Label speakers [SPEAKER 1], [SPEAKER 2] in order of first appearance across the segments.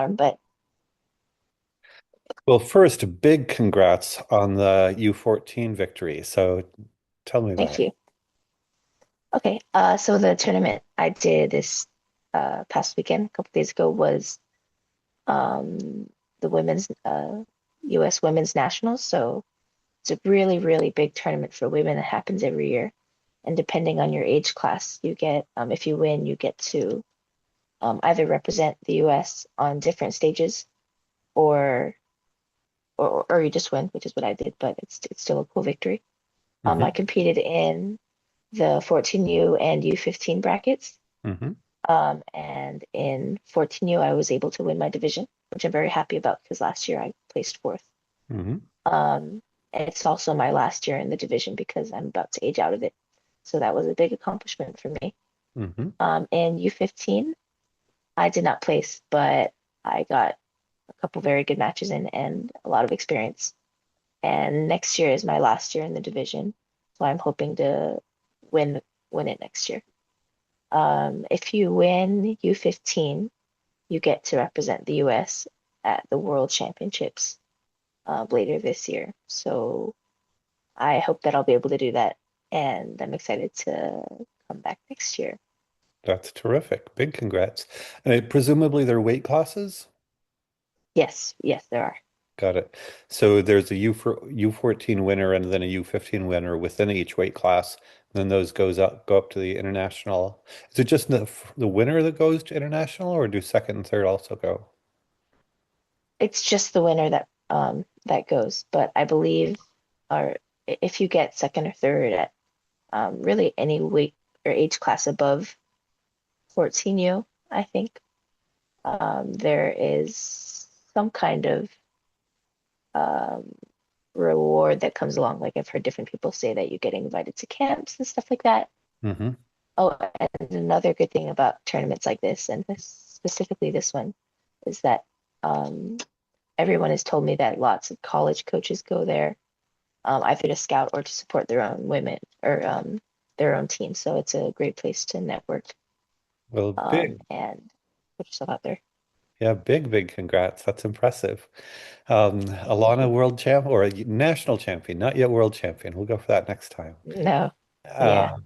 [SPEAKER 1] arm, but
[SPEAKER 2] Well, first, a big congrats on the U14 victory. So tell me about
[SPEAKER 1] thank
[SPEAKER 2] it.
[SPEAKER 1] you. Okay, so the tournament I did this past weekend, a couple days ago, was the women's U.S. Women's Nationals. So it's a really, really big tournament for women that happens every year. And depending on your age class, you get if you win, you get to either represent the U.S. on different stages, or or you just win, which is what I did. But it's still a cool victory. I
[SPEAKER 2] Hmm.
[SPEAKER 1] competed in the 14U and U15 brackets.
[SPEAKER 2] Hmm.
[SPEAKER 1] And in 14U, I was able to win my division, which I'm very happy about because last year I placed fourth.
[SPEAKER 2] Hmm.
[SPEAKER 1] And it's also my last year in the division because I'm about to age out of it. So that was a big accomplishment for me.
[SPEAKER 2] Hmm.
[SPEAKER 1] In U15, I did not place, but I got a couple very good matches in and a lot of experience. And next year is my last year in the division, so I'm hoping to win win it next year. If you win U15, you get to represent the US at the World Championships later this year. So I hope that I'll be able to do that, and I'm excited to come back next year.
[SPEAKER 2] That's terrific. Big congrats. And presumably they're weight classes?
[SPEAKER 1] Yes, yes, there are.
[SPEAKER 2] Got it. So there's a U14 winner and then a U15 winner within each weight class. And then those go up to the international. Is it just the winner that goes to international, or do second and third also go?
[SPEAKER 1] It's just the winner that goes, but I believe, or if you get second or third at really any weight or age class above 14U, I think there is some kind of um, reward that comes along. Like I've heard different people say that you get invited to camps and stuff like that.
[SPEAKER 2] Hmm.
[SPEAKER 1] Oh, and another good thing about tournaments like this, and specifically this one, is that um, everyone has told me that lots of college coaches go there, either to scout or to support their own women or their own team. So it's a great place to network
[SPEAKER 2] Well, big.
[SPEAKER 1] and put yourself out there.
[SPEAKER 2] Yeah, big congrats. That's impressive.
[SPEAKER 1] Thank
[SPEAKER 2] Alana
[SPEAKER 1] you.
[SPEAKER 2] world champ or a national champion, not yet world champion. We'll go for that next time.
[SPEAKER 1] No, yeah.
[SPEAKER 2] Uh,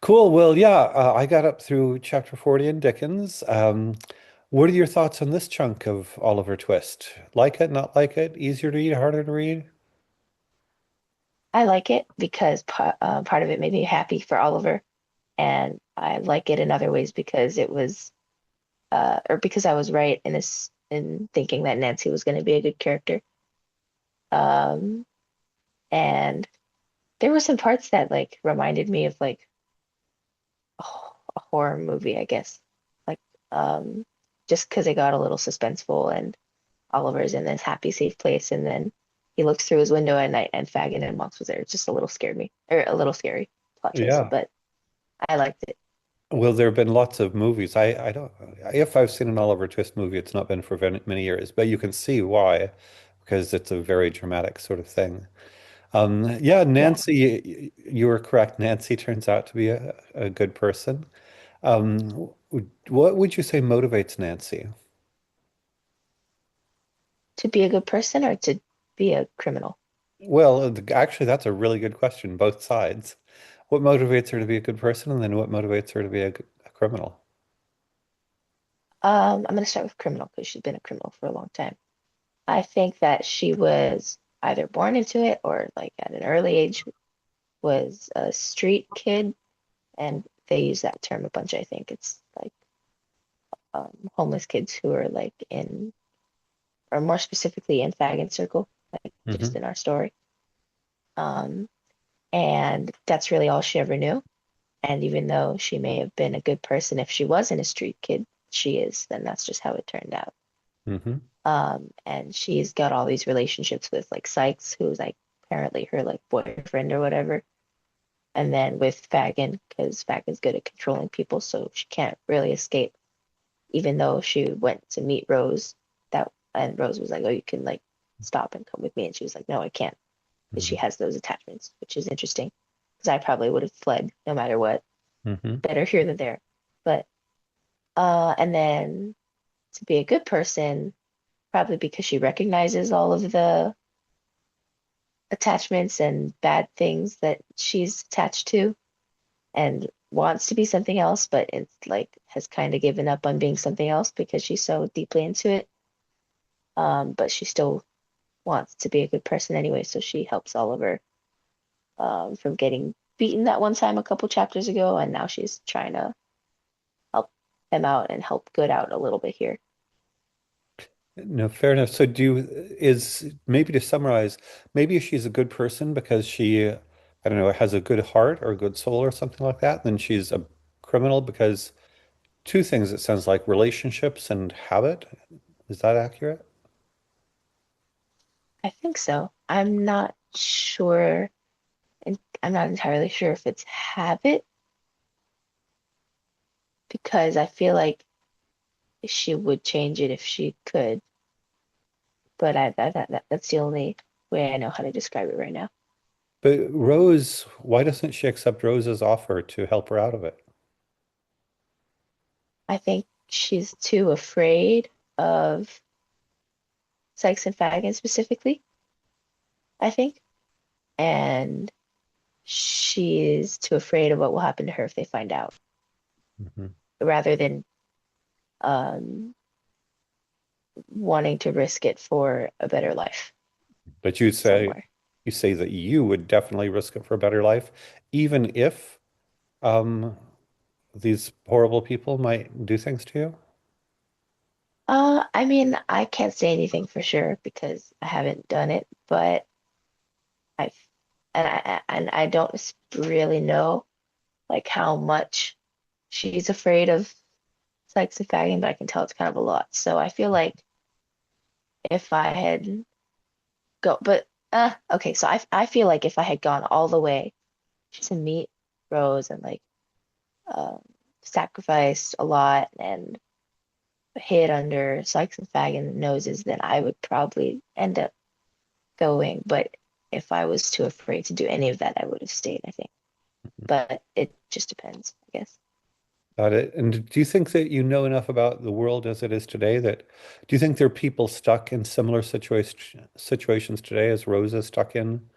[SPEAKER 2] cool. Well, yeah, I got up through chapter 40 in Dickens. What are your thoughts on this chunk of Oliver Twist? Like it, not like it? Easier to read, harder to read?
[SPEAKER 1] I like it because part of it made me happy for Oliver, and I like it in other ways because it was, or because I was right in this in thinking that Nancy was going to be a good character. Um, and there were some parts that like reminded me of like a horror movie, I guess. Like, um, just because it got a little suspenseful and Oliver's in this happy, safe place, and then he looks through his window at night and Fagin and Monks was there. It just a little scared me, or a little scary plot twist,
[SPEAKER 2] Yeah.
[SPEAKER 1] but I liked it.
[SPEAKER 2] Well, there have been lots of movies. I don't, if I've seen an Oliver Twist movie, it's not been for many years, but you can see why, because it's a very dramatic sort of thing. Yeah,
[SPEAKER 1] Yeah.
[SPEAKER 2] You were correct. Nancy turns out to be a good person. What would you say motivates Nancy?
[SPEAKER 1] To be a good person or to be a criminal?
[SPEAKER 2] Well, actually, that's a really good question, both sides. What motivates her to be a good person, and then what motivates her to be a criminal?
[SPEAKER 1] I'm going to start with criminal because she's been a criminal for a long time. I think that she was either born into it or like at an early age was a street kid, and they use that term a bunch. I think it's like homeless kids who are like in, or more specifically in Fagin Circle, like just
[SPEAKER 2] Hmm.
[SPEAKER 1] in our story. Um, and that's really all she ever knew. And even though she may have been a good person, if she wasn't a street kid, she is, then that's just how it turned out.
[SPEAKER 2] Hmm.
[SPEAKER 1] And she's got all these relationships with like Sykes, who's like apparently her like boyfriend or whatever. And then with Fagin, because Fagin's good at controlling people, so she can't really escape, even though she went to meet Rose. That and Rose was like, "Oh, you can like stop and come with me," and she was like, "No, I can't," because she
[SPEAKER 2] Hmm.
[SPEAKER 1] has those attachments, which is interesting. Because I probably would have fled no matter what.
[SPEAKER 2] Hmm.
[SPEAKER 1] Better here than there. But and then to be a good person, probably because she recognizes all of the attachments and bad things that she's attached to and wants to be something else, but it's like has kind of given up on being something else because she's so deeply into it. But she still wants to be a good person anyway, so she helps Oliver from getting beaten that one time a couple chapters ago, and now she's trying to help him out and help good out a little bit here.
[SPEAKER 2] No, fair enough. So is maybe to summarize, maybe she's a good person because she, I don't know, has a good heart or a good soul or something like that. Then she's a criminal because two things it sounds like relationships and habit. Is that accurate?
[SPEAKER 1] I think so. I'm not sure, and I'm not entirely sure if it's habit because I feel like she would change it if she could, but that's the only way I know how to describe it right now.
[SPEAKER 2] But Rose, why doesn't she accept Rose's offer to help her out of it?
[SPEAKER 1] I think she's too afraid of Sykes and Fagin specifically, I think, and she's too afraid of what will happen to her if they find out,
[SPEAKER 2] Mhm.
[SPEAKER 1] rather than um, wanting to risk it for a better life
[SPEAKER 2] But
[SPEAKER 1] somewhere.
[SPEAKER 2] you say that you would definitely risk it for a better life, even if um, these horrible people might do things to you.
[SPEAKER 1] I mean, I can't say anything for sure because I haven't done it, but I've and I don't really know like how much she's afraid of Sykes and Fagin, but I can tell it's kind of a lot. So I feel like if I had but okay, so I feel like if I had gone all the way to meet Rose and like um sacrificed a lot and hid under Sykes and Fagin noses, then I would probably end up going. But if I was too afraid to do any of that, I would have stayed, I think. But it just depends, I guess.
[SPEAKER 2] Got it. And do you think that you know enough about the world as it is today that do you think there are people stuck in similar situations today as Rose is stuck in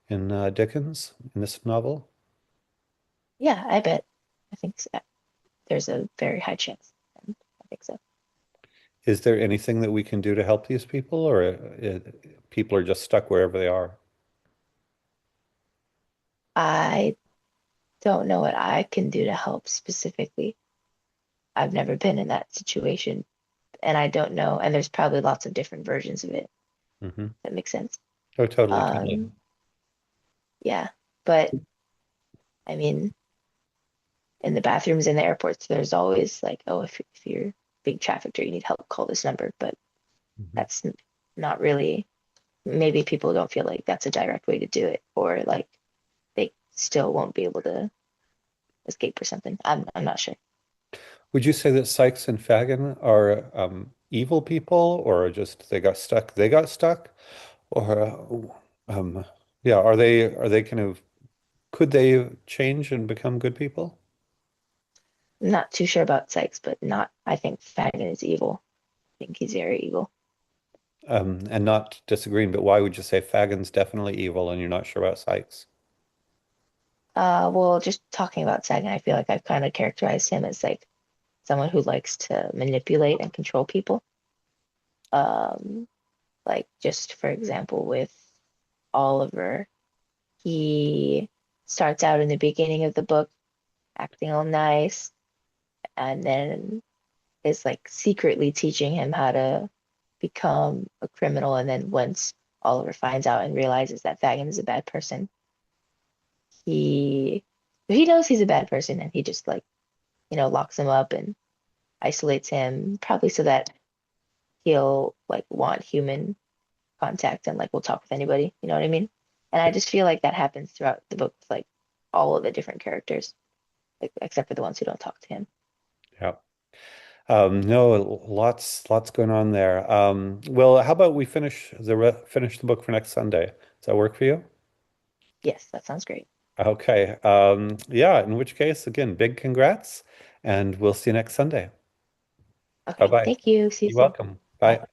[SPEAKER 2] Dickens in this novel?
[SPEAKER 1] Yeah, I bet. I think so. There's a very high chance. I think so.
[SPEAKER 2] Is there anything that we can do to help these people, or people are just stuck wherever they are?
[SPEAKER 1] I don't know what I can do to help specifically. I've never been in that situation, and I don't know. And there's probably lots of different versions of it.
[SPEAKER 2] Hmm.
[SPEAKER 1] That makes sense.
[SPEAKER 2] Oh, totally, totally.
[SPEAKER 1] Um, yeah, but I mean, in the bathrooms in the airports, there's always like, oh, if you're being trafficked or you need help, call this number. But
[SPEAKER 2] Mhm.
[SPEAKER 1] that's not really, maybe people don't feel like that's a direct way to do it, or like they still won't be able to escape or something. I'm not sure.
[SPEAKER 2] Would you say that Sykes and Fagin are evil people, or just they got stuck? They got stuck, or yeah, are they kind of could they change and become good people?
[SPEAKER 1] I'm not too sure about Sykes, but not, I think Fagin is evil. I think he's very evil.
[SPEAKER 2] And not disagreeing, but why would you say Fagin's definitely evil and you're not sure about Sykes?
[SPEAKER 1] Well, just talking about Sagan, I feel like I've kind of characterized him as like someone who likes to manipulate and control people. Um, like just for example, with Oliver, he starts out in the beginning of the book acting all nice, and then is like secretly teaching him how to become a criminal. And then once Oliver finds out and realizes that Fagin is a bad person, he he knows he's a bad person, and he just like locks him up and isolates him, probably so that he'll like want human contact and like will talk with anybody. You know what I mean? And I just feel like that happens throughout the book with like all of the different characters, like except for the ones who don't talk to him.
[SPEAKER 2] Yeah. No, lots going on there. Well, how about we finish the book for next Sunday? Does that work for you?
[SPEAKER 1] Yes, that sounds great.
[SPEAKER 2] Okay. Yeah, in which case, again, big congrats, and we'll see you next Sunday.
[SPEAKER 1] Okay,
[SPEAKER 2] Bye-bye.
[SPEAKER 1] thank you. See you
[SPEAKER 2] You're
[SPEAKER 1] soon.
[SPEAKER 2] welcome.
[SPEAKER 1] Bye.
[SPEAKER 2] Bye.